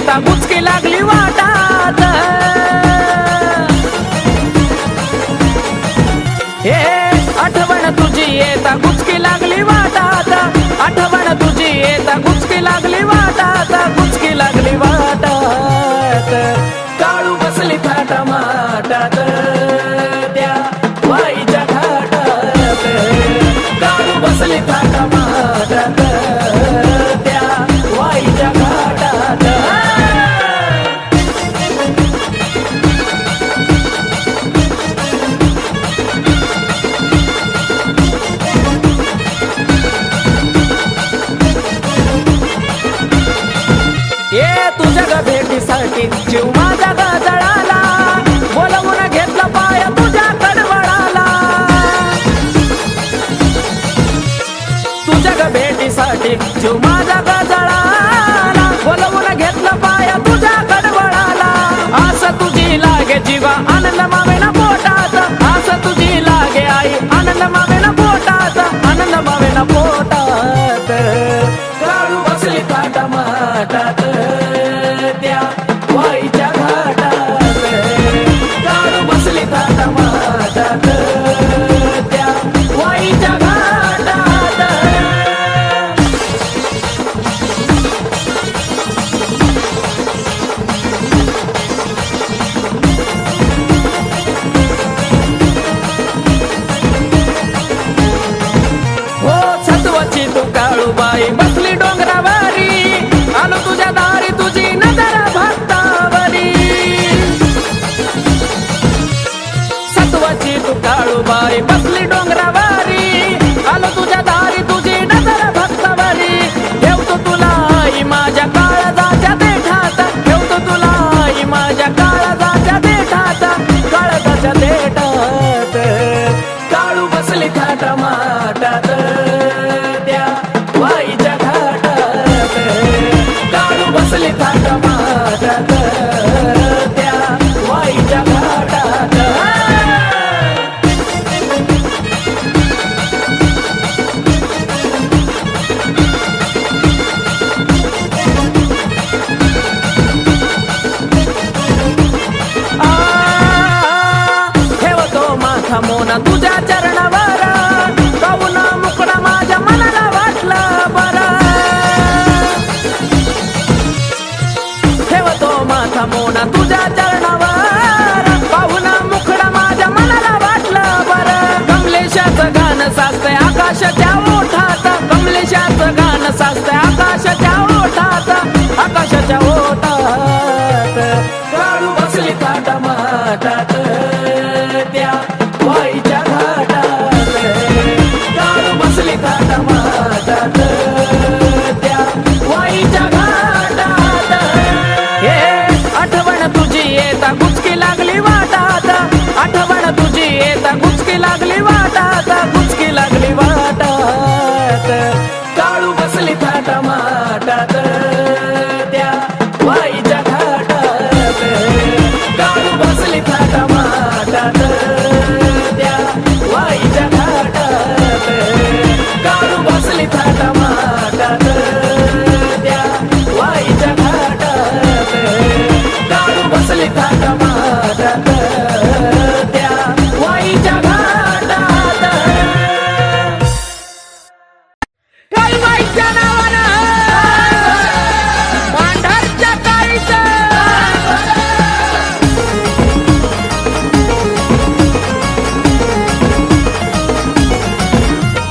येता बुचकी लागली वाटात, हे आठवण तुझी येता गुचकी लागली वाटात, आठवण तुझी येता गुचकी लागली वाटात, गुचकी लागली वाटात. काळू बसली थाटा माटात त्या वाईच्या घाटात, काळू बसली थाटा माटात त्या वाईच्या घाटात. ये तुझ्या ग भेटीसाठी जीव माझा गजळाला, बोलवून घेतला पाय तुझ्या कडवळाला. तुझ्या ग भेटीसाठी जीव माझा गजळाला, बोलवून घेतला पाय तुझ्या कडवळाला. आस तुझी लागे जीवा आनंद मावेना पोटात, आस तुझी लागे आई आनंद मावेना पोटात, आनंद मावेना पोटात. काळू बसली थाटा माटात त्या वाईच्या घाटात, काळू बसली थाटा माटात त्या वाईच्या घाटात. हो सत्वाची तू काळूबाई बसली डोंगरावरी, आलो तुझ्या दारी तुझी नजर भक्तावरी. सत्वाची तू काळूबाई बसली डोंगरावरी, आलो तुझ्या दारी तुझी नजर भक्तावरी. ठेवतो तुला आई माझ्या काळजाच्या देठात, ठेवतो तुला आई माझ्या काळजाच्या देठात, काळजाच्या देठात. काळू बसली थाटा माटात त्या वाईच्या घाटात, काळू बसली थाटा माटात त्या वाईच्या घाटात. ठेवतो माझा मोना तुझ्या चरणावर, पाहून मुकडा माझ्या मनाला वाटलं बरं. ठेवतो माझा मोना तुझ्या चरणावर, पाहून मुकडा माझ्या मनाला वाटलं बरं. कमलेशाचं गाणं साचतंय आकाशाच्या ओठात, कमलेशाचं गाणं साचतंय आकाशाच्या ओठात, आकाशाच्या ओठात. काळू बसली थाटा माटात त्या वाईच्या घाटात, काळू बसली थाटा माटात त्या वाईच्या घाटात. हे आठवण तुझी येता गुचकी लागली वाटात, आठवण तुझी येता गुचकी लागली वाटात, गुचकी लागली वाटात. काळू बसली थाटा माटात त्या वाईच्या घाटात, काळू बसली थाटा माटात त्या वाईच्या घाटात, काळू बसली थाटा माटात त्या वाईच्या घाटात, काळू बसली थाटा माटात त्या वाईच्या घाटात. काळू बाईच्या नावानं पांढरच्या काळीचं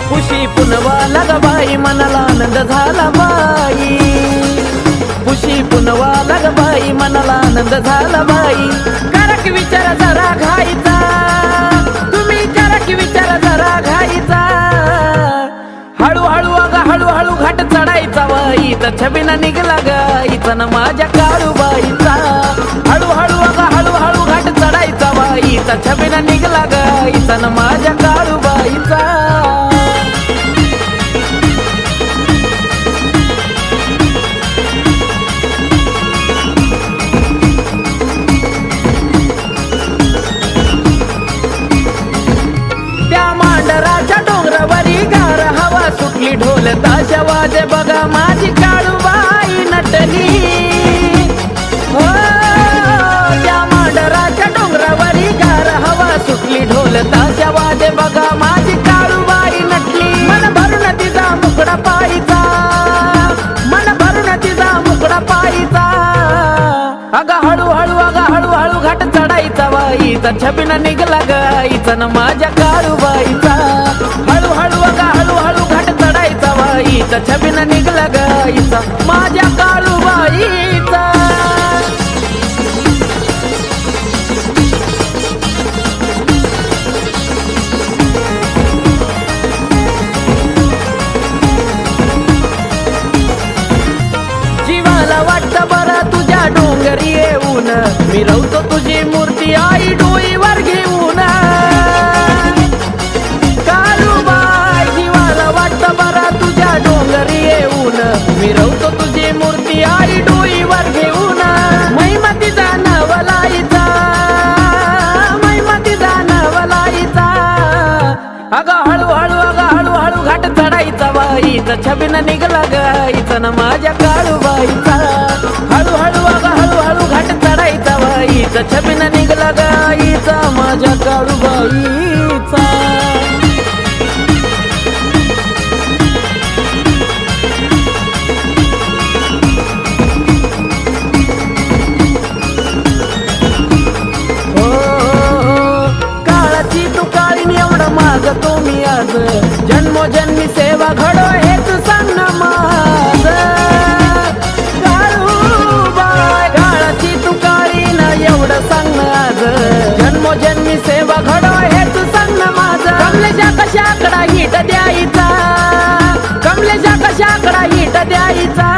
खुशी पुनवा लग बाई मनाला आनंद झाला बाई, खुशी पुनवा लग बाई मनाला आनंद झाला बाई. करक विचार जरा घाईचा, तुम्ही करक विचार जरा घाईचा. हळूहळू अगं हळूहळू घाट चढायचा वाईचा, छबिना निघला गाईचा न माझ्या काळूबाईचा. हळूहळू अगं हळूहळू घाट चढायचा वाईचा, छबिना निघला गाईचा न माझ्या काळूबाईचा. ढोल ताशा वाजे बघा माझी काळूबाई नटली, अगा हळूहळू हळूहळू घाट चढायचा बाईचा छबिना निघला गाईचा न माझ्या काळूबाईचा हळूहळू हळूहळू घाट चढायचा बाईचा छबिना निघला गाईचा माझ्या काळूबाईचा जीवाला वाटतं बरं तुझ्या डोंगरी येऊन मी रवतो तुझी मूर्ती आई डोईवर घेऊन काळूबाई जीवाला वाटतं बरं तुझ्या डोंगरी येऊन मी रवतो तुझी मूर्ती आई डोईवर घेऊन महिमा तिचा नवलाईचा महिमा तिचा नवलाईचा अगं हळूहळू घाट चढायचा बाईचा छबिना निघला गाईचा न माझ्या काळूबाईचा हळूहळू घाट चढायचा बाईचा छबिना निघला गाईचा माझ्या काळूबाईचा मागतो मी आज जन्मोजन्मी सेवा घडो हेच सांग ना माझ काळूबाई काळाची तू काळी ना एवढं सांग ना आज जन्मोजन्मी सेवा घडो हेच सांग ना माझ कमलेच्या कशाकडा हिट द्यायचा कमलेच्या कशाकडा हिट द्यायचा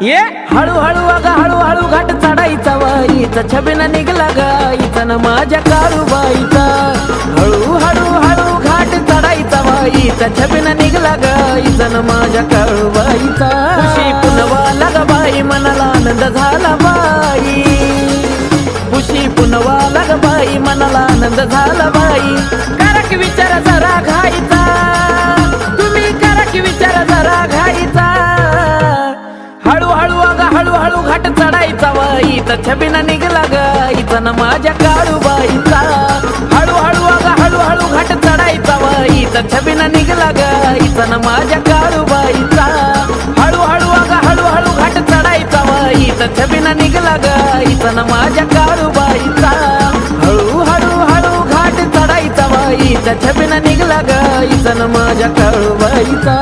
ये हळूहळू घाट चढायचा बाईचा छबिना निघला गाईचा न माझ्या काळूबाईचा हळूहळू घाट चढायचा बाईचा छबिना निघला गाईचा न माझ्या काळूबाईचा खुशी पुनवाला ग बाई मनाला आनंद झाला बाई खुशी पुनवाला ग बाई मनाला आनंद झाला बाई करक विचार जरा घाईचा तुम्ही करक विचार जरा घाईचा हळूहळू घाट चढायचा बाईचा छबिना निघला गाईचा न माझ्या काळूबाईचा हळूहळू घाट चढायचा बाईचा छबिना निघला गाईचा न माझ्या काळूबाईचा हळूहळू घाट चढायचा बाईचा छबिना निघला गाईचा न माझ्या काळूबाईचा हळूहळू घाट चढायचा बाईचा छबिना निघला गाईचा न माझ्या काळूबाईचा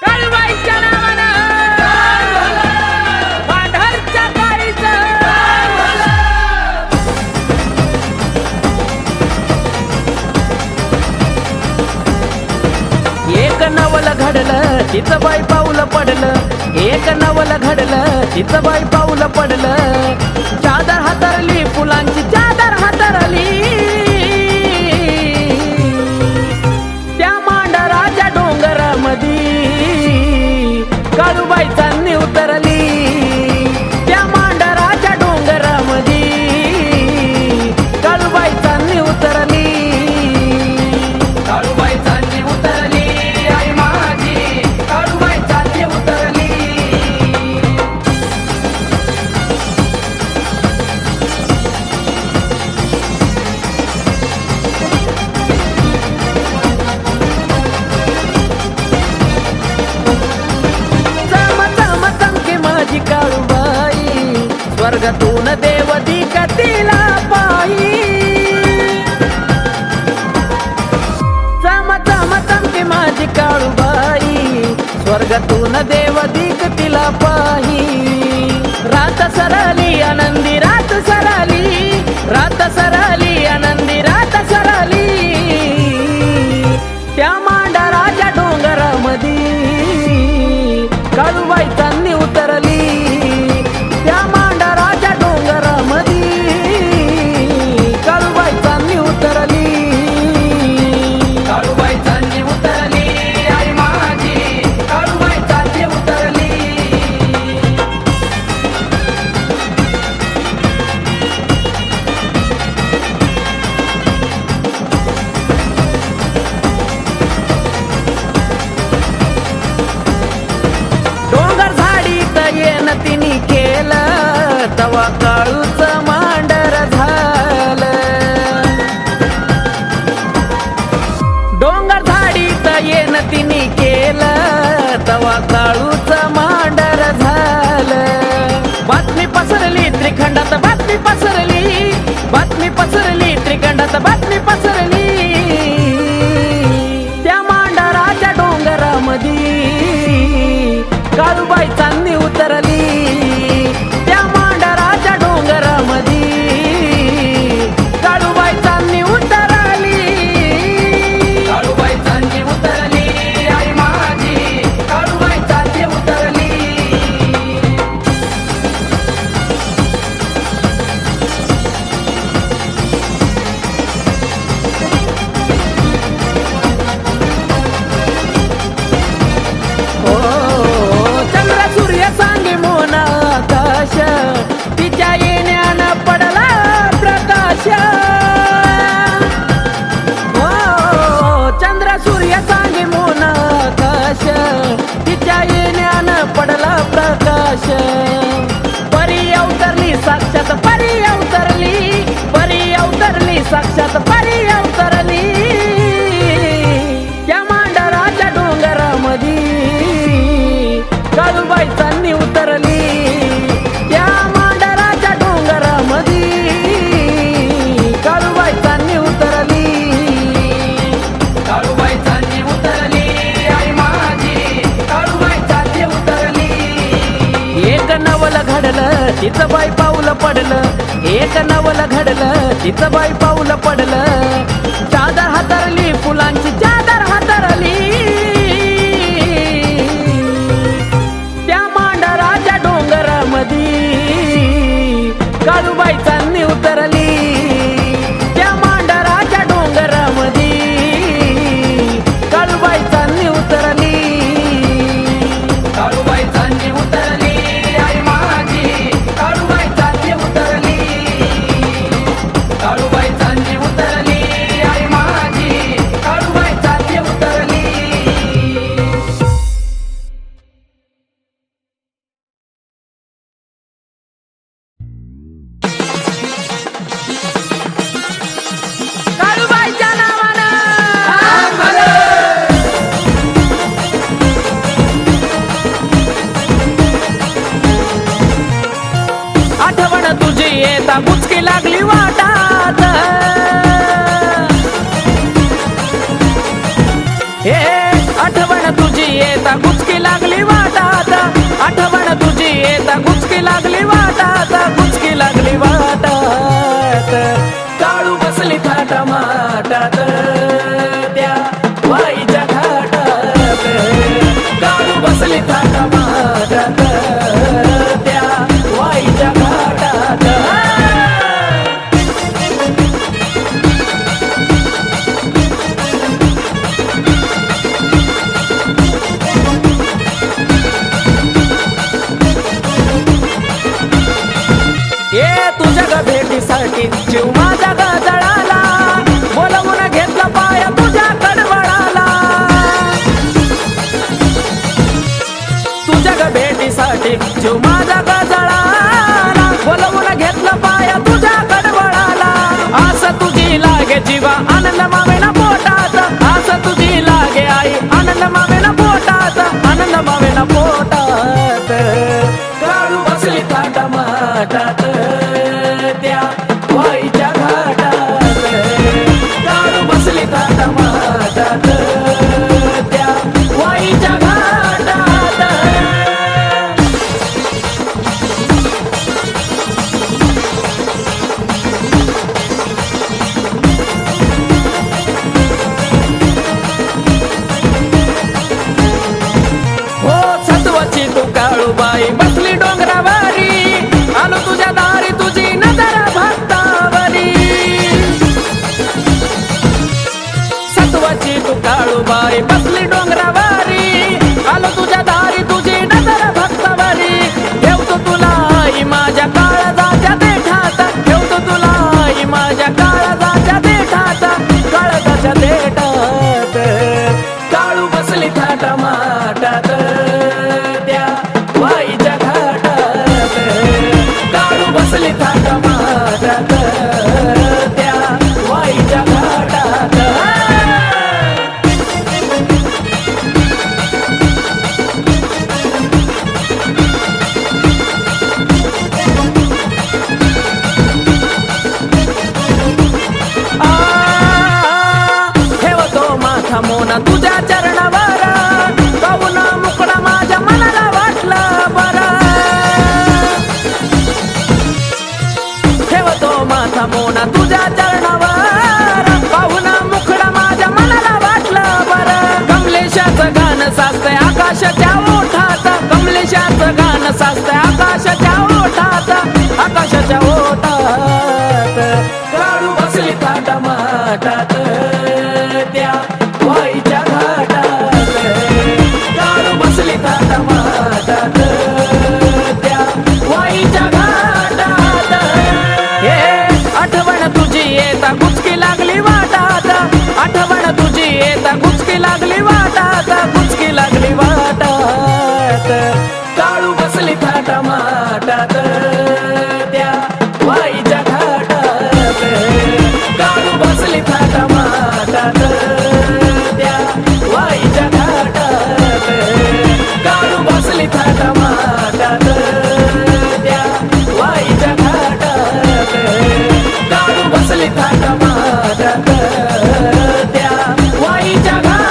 काळूबाईच्या नावानं पांढरच्या काळीचं एक नवल घडलं तिचं बाई पाऊल पडलं एक नवल घडलं तिचं बाई पाऊल पडलं चादर हातरली फुलांची चादर हातरली त्या मांडराच्या डोंगरामधी काळूबाई चांदणी उतरली त्या मांडराच्या डोंगरामधी काळूबाई चांदणी उतरली काळूबाई चांदणी उतरली आई माझी काळूबाई चांदणी उतरली माझी काळूबाई स्वर्गातून देव दिकतीला पायी चमके माझी काळूबाई स्वर्गातून देव दिकतीला पाही रात सरली आनंदी रात सरली रात सरली आनंदी रात सरली त्या मांडराच्या डोंगरामधी काळूबाई चांदणी उतरली त्या मांडराच्या डोंगरामधी काळूबाई चांदणी उतरली काळूबाई चांदणी उतरली आई माझी काळूबाई चांदणी उतरली तिनी केलं तवा काळूच मांडर झालं डोंगर झाडीत येन तिने केलं तवा काळूच मांडर झालं. बातमी पसरली त्रिखंडात, बातमी पसरली, बातमी पसरली त्रिखंडात, बातमी पसरली. त्या मांडराच्या डोंगरामधी काळूबाई चांदणी उतरली. त्या मांडराच्या डोंगरामधी काळूबाई चांदणी उतरली. काळूबाई चांदणी उतरली, आई माझी काळूबाई चांदणी उतरली. हो चंद्र सूर्य सांगे मोना आकाश, तिच्या येण्यानं पडला प्रकाश. हो चंद्र सूर्य सांगे मोना आकाश, तिच्या येण्यानं पडला प्रकाश. परी अवतरली साक्षात, परी अवतरली, परी अवतरली साक्षात, परी अवतरली. त्या मांडराच्या डोंगरामधी काळूबाई चांदणी उतरली. त्या मांडराच्या डोंगरामधी काळूबाई चांदणी उतरली. काळूबाई चांदणी उतरली, आई माझी काळूबाई चांदणी उतरली. एक नवल घडलं तिचं बाई पाऊल पडलं, एक नवल घडलं तिचं बाई पाऊल पडलं. चादर हातरली, फुलांची चादर हातरली. त्या मांडराच्या डोंगरामधी काळूबाई चांदणी उतरली. त्या मांडराच्या डोंगरामधी काळूबाई चांदणी उतरली. काळूबाई चांदणी उतरली, आई माझी काळूबाई चांदणी उतरली. काळूबाई चांदणी उतरली, आई माझी काळूबाई चांदणी उतरली. काळूबाईच्या नावानं आठवण तुझी येता बुचकी लागली वाटात. हे आठवण तुझी येता गुचकी लागली वाटात. आठवण तुझी येता गुचकी लागली वाटात, गुचकी लागली वाटात. काळू बसली थाटा माटात त्या वाईच्या घाटात. काळू बसली थाटा माटात त्या वाईच्या घाटात. ये तुझ्या ग भेटीसाठी जीव माझा ग जळाला. बोलवून घेतला पाया तुझ्या कडवळाला. तुझ्या ग भेटीसाठी जीव माझा ग जळाला. बोलवून घेतला पाया तुझ्या कडवळाला. आस तुझी लागे जीवा आनंद मावेना पोटात. आस तुझी लागे आई आनंद मावेना पोटात, आनंद मावेना पोटात. काळू बसली थाटा माटात त्या वाईच्या घाटात. काळू बसली थाटा माटात त्या वाईच्या घाटात. हो सत्वाची तू काळूबाई बसली डोंगरावारी. आलो तुझ्या दारी तुझी नजर भक्तावरी. सत्वाची तू काळूबाई बसली डोंगरावारी. आलो तुझ्या दारी तुझी नजर भक्तावरी. ठेवतो तुला आई माझ्या काळजाच्या देठात. ठेवतो तुला आई माझ्या काळजाच्या देठात, काळजाच्या देठात. काळू बसली थाटा माटात त्या वाईच्या घाटात. काळू बसली थाटा माटात त्या वाईच्या घाटात. मोना तुझ्या चरणावर पाहून मुकडा माझ्या मनाला वाटला बरा ठेवतो माझा मोना तुझ्या चरणावर पाहून मुकडा माझ्या मनाला वाटला बरा कमलेशाचं गाणं साचतंय आकाशाच्या ओठात कमलेशाचं गाणं साचतंय आकाशाच्या ओठात आकाशाच्या ओठात काळू बसली ताटा माटात त्या वाईच्या घाटात काळू बसली ताटा माटात त्या वाईच्या घाटात हे आठवण तुझी येता गुचकी लागली वाटात आठवण तुझी येता गुचकी लागली वाटात गुचकी लागली वाटात काळू बसली ताटा माटात त्या वाईच्या घाटात काळू बसली ताटा माटात त्या वाईच्या घाटात काळू बसली ताटा माटात त्या वाईच्या घाटात काळू बसली ताटा माटात त्या वाईच्या घाटात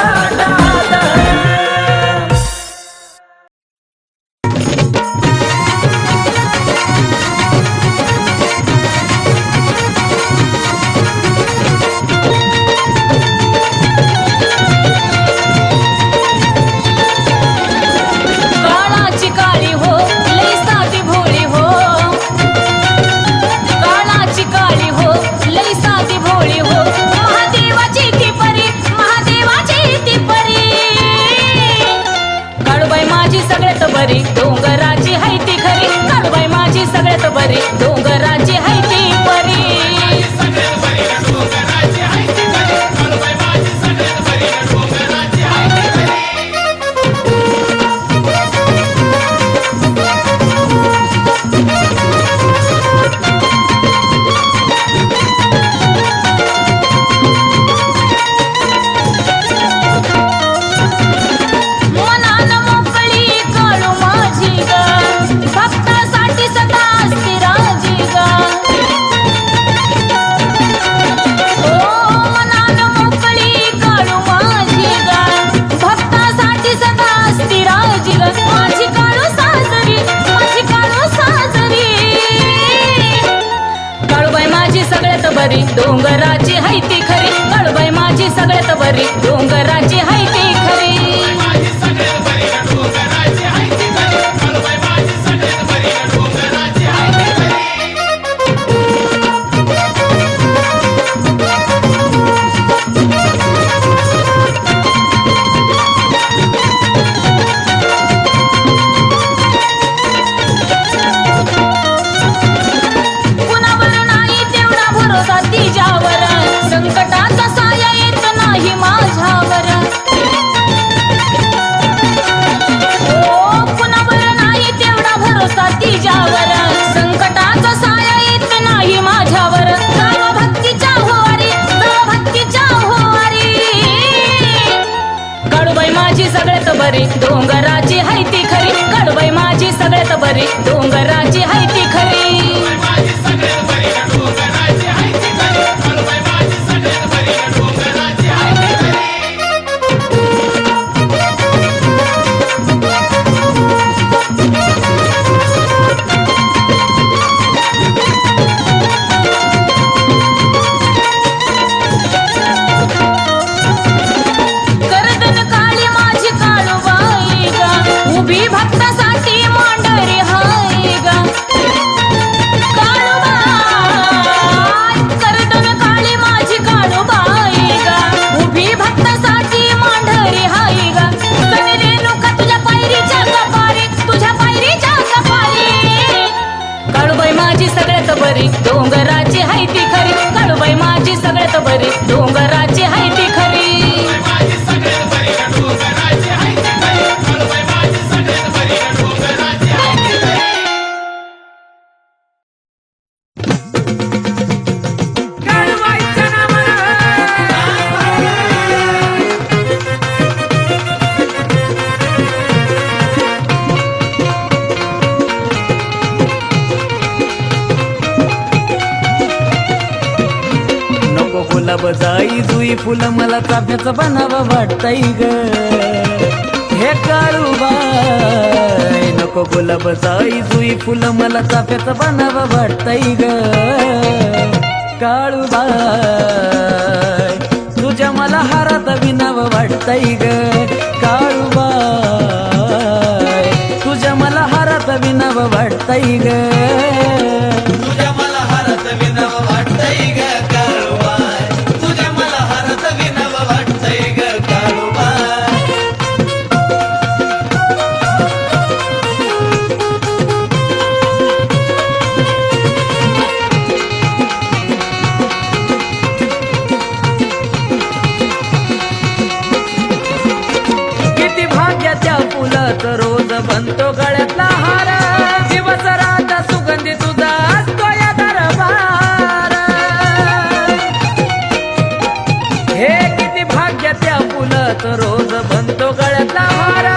काळाची काळी हो लई साधी भोळी हो काळाची काळी हो लई साधी भोळी हो महादेवाची ती परी महादेवाची ती परी काळूबाई माझी सगळ्यात बरी डोंगराची हाय ती खरी काळूबाई माझी सगळ्यात बरी डोंगराची हाय ती परी मनाला मोकळी काळू माझी ग भक्तासाठी सदा असते राजी ग ओ मनाला मोकळी काळू माझी ग भक्तासाठी सदा असते राजी ग माझी काळू साजरी काळूबाई माझी सगळ्यात बरी डोंगराची हाय ती खरी काळूबाई माझी सगळ्यात बरी डोंगराची हाय ती खरी कुणावर नाही तेवढा भरोसा तिच्यावर संकटाचा साया येत नाही माझ्यावर ओ कुणावर नाही तेवढा भरोसा तिच्यावर संकटाचा साया येत नाही माझ्यावर जावा भक्तीच्या होवारी जावा भक्तीच्या होवारी काळूबाई माझी सगळ्यात बरी डोंगराची हाय ती खरी काळूबाई माझी सगळ्यात बरी डोंगराची हाय ती खरी करदन काळी माझी काळूबाई ग उभी भक्तासाठी मांडरी हाय ग गुलाब जाई जुई फुलं मला चाफ्याचं बनावं वाटतंय ग हे काळूबाई नको गुलाब जाई जुई फुलं मला चाफ्याचं बनावं वाटतंय ग काळूबाई तुझ्या मला हारात विनावं वाटतंय ग काळूबाई तुझ्या मला हारात विनावं वाटतंय ग तुझ्या मला हारत विनव वाटतंय ग काळूबाई तुझ्या मला हारत विनव वाटतंय ग काळूबाई किती भाग्याच्या फुलात रोज बनतो गळ्यातला हार दिवस रात सुगंधी तुझा असतो या दरबार हे किती भाग्याच्या फुलात रोज बनतो गळ्यातला हार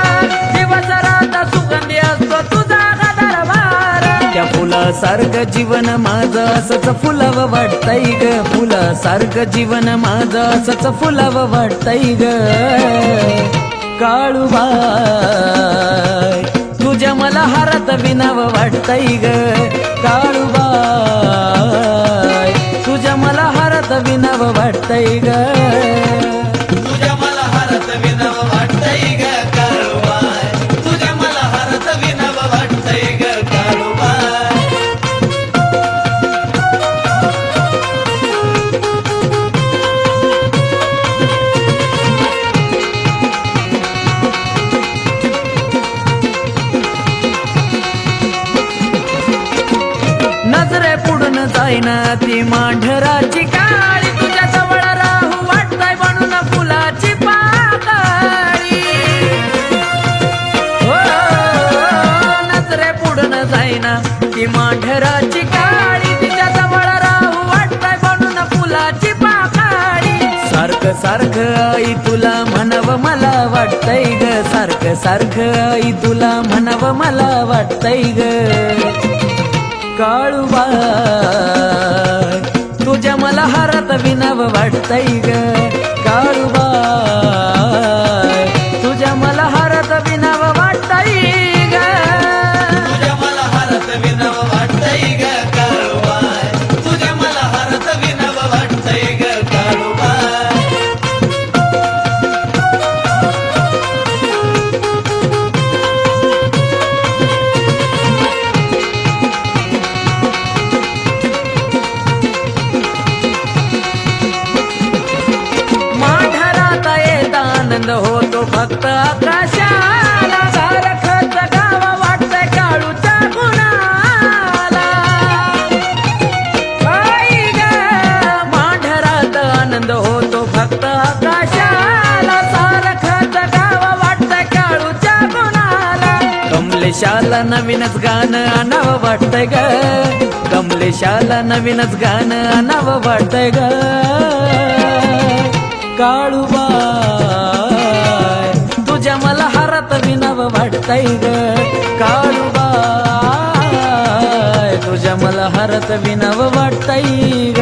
दिवस रात सुगंधी असतो तुझा दरबार त्या फुलासारखं जीवन माझं असंच फुलावं वाटतंय ग फुलासारखं जीवन माझं असंच फुलावं वाटतंय ग काळूबाई तुझ्या मला हारात विनावं वाटतंय ग काळूबाई तुझ्या मला हारात विनावं वाटतंय ग तुझ्या मला हारत विनव वाटतंय ग काळूबाई तुझ्या मला हारत विनव वाटतंय ग काळूबाई नजरे पुढून जाईना ती मांढराची काळी तुझ्या जवळ राहू वाटतंय बनून फुलाची पाकळी हो नजरे पुढून जाईना ती मांढराची काळी तिच्या जवळ राहू वाटतंय बनून फुलाची पाकळी सारखं सारखं आई तुला म्हणावं मला वाटतंय ग सारखं सारखं आई तुला म्हणावं मला वाटतंय ग काळूबाई तुझ्या मला हारात विनावं वाटतंय ग काळूबाई तुझ्या मला हारात विनावं वाटतंय ग तुझ्या मला हारत विनव वाटतंय ग काळूबाई तुझ्या मला हारत विनव वाटतंय ग काळूबाई माढरात येत आनंद होतो फक्त आकाशाला सारखंच गाव वाटतंय काळूच्या गुणाला आई ग माढरात आनंद होतो फक्त आकाशाला सारखंच गाव वाटतंय काळूच्या गुणाला कमलेशाला नवीनच गाणं आणावं वाटतंय ग कमलेशाला नवीनच गाणं आणावं वाटतंय ग काळूबाई तुझ्या मला हारात विनावं वाटतंय ग काळूबाई तुझ्या मला हारात विनावं वाटतंय ग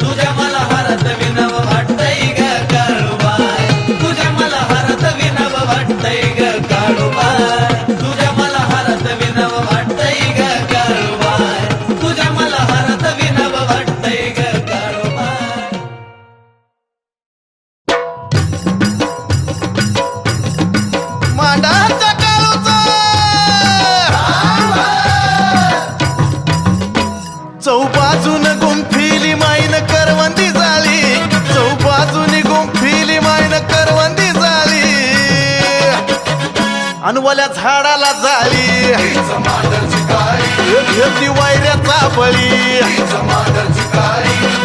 तुझ्या मला हारत विनव वाटतंय ग काळूबाई तुझ्या मला हारत विनव वाटतंय ग काळूबाई तुझ्या मला हारत विनव वाटतंय ग काळूबाई तुझ्या मला हारत विनव वाटतंय ग काळूबाई मांडाच्या काळूचा चौबाजून गुंफिली माईन करवंदी झाली चौबाजूनी गुंफिली माईन करवंदी झाली अनवल्या झाडाला झाली घेतली वायऱ्याचा बळी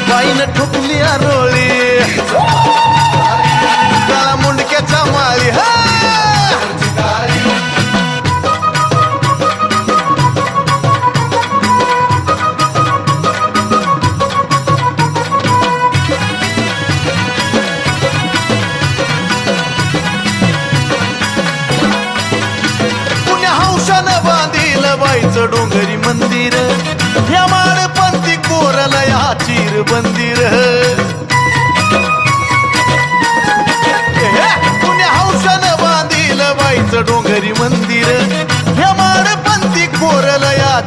बाईन ठोकली आरोळी काळा मुंडक्याच्या माळी हा बाईचं डोंगरी मंदिर या माळपंथी कोरला या चिर बंदिर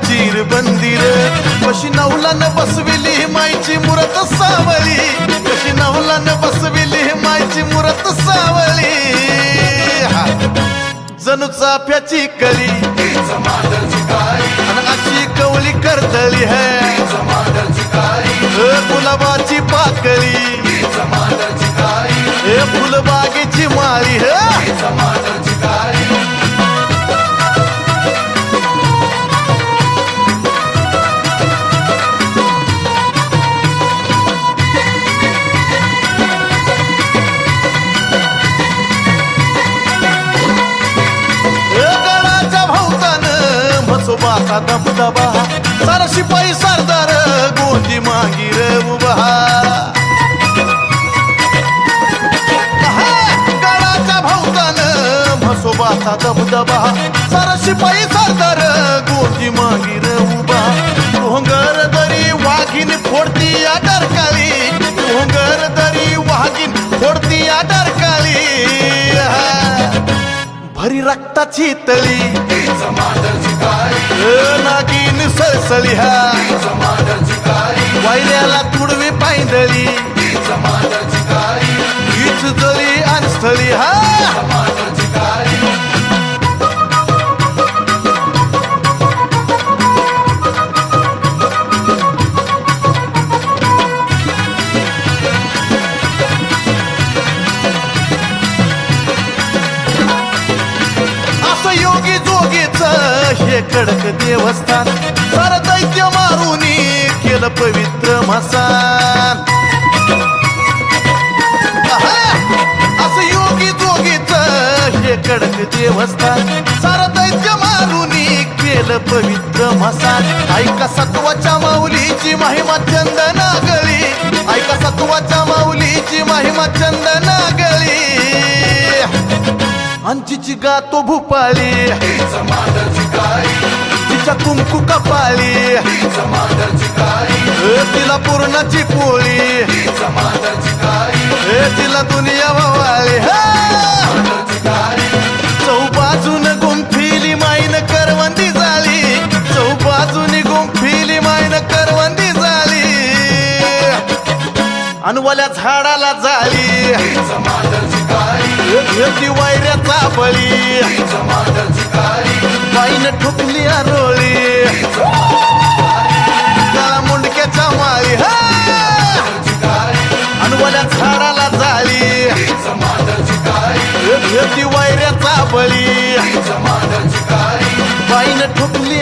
चीर बंदीर कशी नवलानं बसविली मायची मुरत सावळी कशी नवलानं बसविली मायची मुरत सावळी हा. जणू चाफ्याची कली आणि अशी कवली करतली है गुलाबाची पाकळी हे फुलबागेची माळी है म्हसोबाचा दबदबा सारा शिपाई सरदार गोंदी मागीर उभा गडाच्या भोवतानं म्हसोबाचा दबदबा सारा शिपाई सरदार गोंदी मागीर उभा भोंगर दरी वाघीन फोडती या डरकाळी भोंगर दरी वाघीन फोडती या डरकाळी भरी रक्ताची तळी नागिन सळसळी हा वायऱ्याला तुडवी पायंदळी हीच जळी आणि स्थळी हा योगी जोगीच हे कडक देवस्थान सार दैत्य मारून केलं पवित्र मसान असं योगी जोगीच हे कडक देवस्थान सार दैत्य मारून केलं पवित्र मसान ऐका सत्वाच्या माऊलीची महिमा चंदना गळी ऐका सत्वाच्या माऊलीची महिमा चंदना गळी अंजीची गातो भूपाळी तिच्या कुंकू कपाळी तिला पूर्णाची पोळी तिला दुनिया वावाळी चौबाजून गुंफिली माईन करवंदी झाली चौबाजून गुंफिली माईन करवंदी झाली अनवल्या झाडाला झाली ती वायऱ्याचा बळी बाईनं ठोकली रोळी त्याला मुंडक्याच्या माळी अनवल्या झाडाला झाली ती वायऱ्याचा बळी बाईनं ठोकली